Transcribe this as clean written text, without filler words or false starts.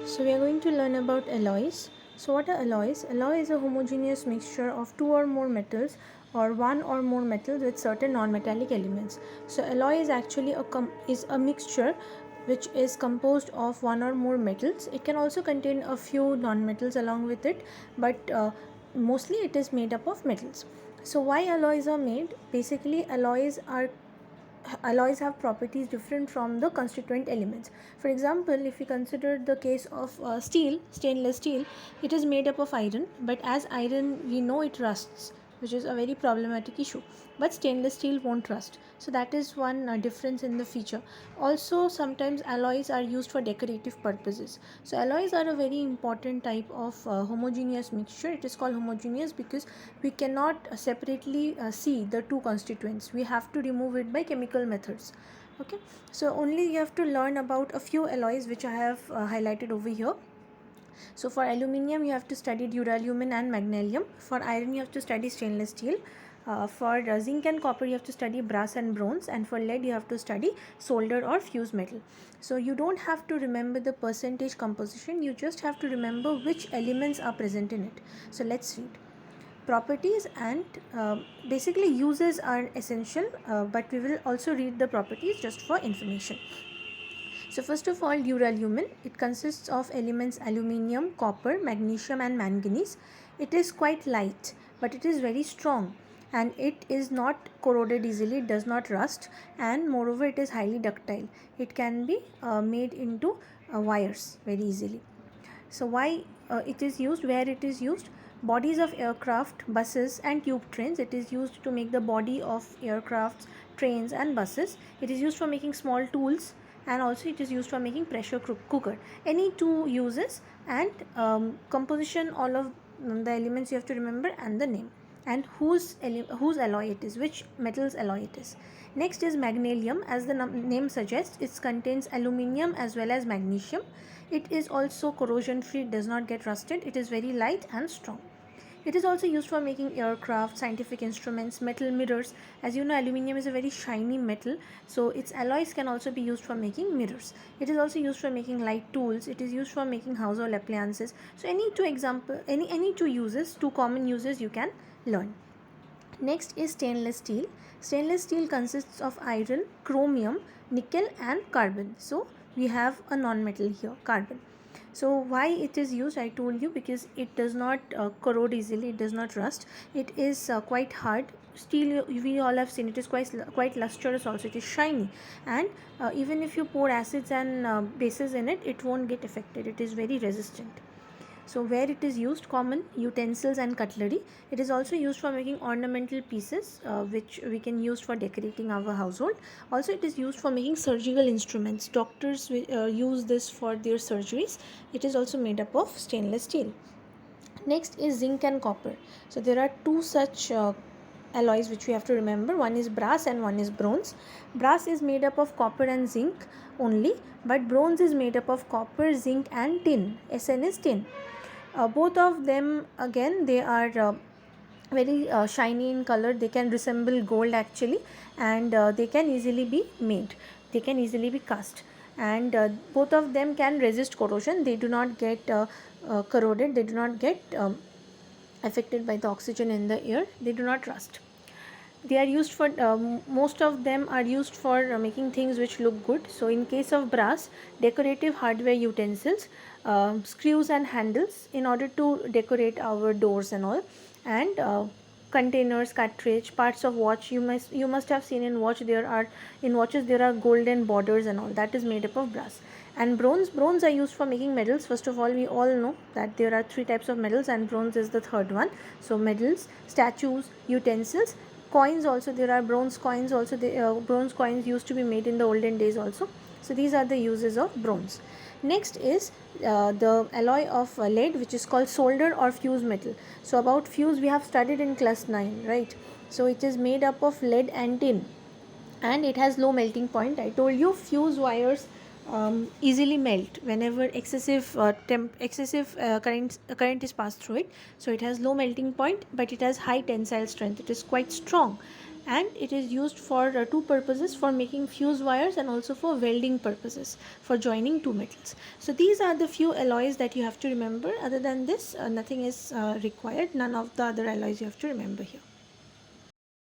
So we are going to learn about alloys. So what are alloys? Alloy is a homogeneous mixture of two or more metals or one or more metals with certain non-metallic elements. So alloy is actually a mixture which is composed of one or more metals. It can also contain a few non-metals along with it, but mostly it is made up of metals. So why alloys are made? Basically, alloys have properties different from the constituent elements. For example, if we consider the case of stainless steel, it is made up of iron, but as iron we know it rusts, which is a very problematic issue, but stainless steel won't rust. So that is one difference in the feature. Also, sometimes alloys are used for decorative purposes. So alloys are a very important type of homogeneous mixture. It is called homogeneous because we cannot separately see the two constituents. We have to remove it by chemical methods. Okay, so only you have to learn about a few alloys which I have highlighted over here. So for aluminium you have to study duralumin and magnesium. For iron you have to study stainless steel. For zinc and copper you have to study brass and bronze, and for lead you have to study solder or fused metal. So you don't have to remember the percentage composition, you just have to remember which elements are present in it. So let's read. Properties and basically uses are essential, but we will also read the properties just for information. So first of all, duralumin, it consists of elements aluminium, copper, magnesium and manganese. It is quite light, but it is very strong, and it is not corroded easily, it does not rust, and moreover it is highly ductile. It can be made into wires very easily. So why it is used, where it is used? Bodies of aircraft, buses and tube trains. It is used to make the body of aircrafts, trains and buses. It is used for making small tools, and also it is used for making pressure cooker. Any two uses, and composition, all of the elements you have to remember, and the name, and whose alloy it is, which metals alloy it is. Next is magnesium. As the name suggests, it contains aluminium as well as magnesium. It is also corrosion free, it does not get rusted, it is very light and strong. It is also used for making aircraft, scientific instruments, metal mirrors. As you know, aluminium is a very shiny metal, so its alloys can also be used for making mirrors. It is also used for making light tools. It is used for making household appliances. So any two uses, two common uses you can learn. Next is stainless steel. Stainless steel consists of iron, chromium, nickel and carbon. So we have a non-metal here, carbon. So why it is used, I told you, because it does not corrode easily, it does not rust, it is quite hard. Steel, we all have seen, it is quite lustrous also, it is shiny, and even if you pour acids and bases in it, it won't get affected, it is very resistant. So where it is used, common utensils and cutlery. It is also used for making ornamental pieces which we can use for decorating our household. Also it is used for making surgical instruments. Doctors use this for their surgeries. It is also made up of stainless steel. Next is zinc and copper. So there are two such alloys which we have to remember. One is brass and one is bronze. Brass is made up of copper and zinc only, but bronze is made up of copper, zinc and tin. Sn is tin. Both of them, again, they are very shiny in color. They can resemble gold actually, and they can easily be made, they can easily be cast, and both of them can resist corrosion. They do not get corroded, they do not get affected by the oxygen in the air, they do not rust. They are used for most of them are used for making things which look good. So in case of brass, decorative hardware utensils, screws and handles in order to decorate our doors and all, and containers, cartridge, parts of watch. You must have seen in watches there are golden borders and all, that is made up of brass. And bronze are used for making medals. First of all, we all know that there are three types of medals, and bronze is the third one. So medals, statues, utensils, coins also. There are bronze coins also. Bronze coins used to be made in the olden days also. So these are the uses of bronze. Next is the alloy of lead, which is called solder or fused metal. So about fuse we have studied in class 9, right? So it is made up of lead and tin, and it has low melting point. I told you fuse wires easily melt whenever excessive current is passed through it. So it has low melting point, but it has high tensile strength, it is quite strong. and it is used for two purposes, for making fuse wires and also for welding purposes, for joining two metals. So these are the few alloys that you have to remember. Other than this, nothing is required. None of the other alloys you have to remember here.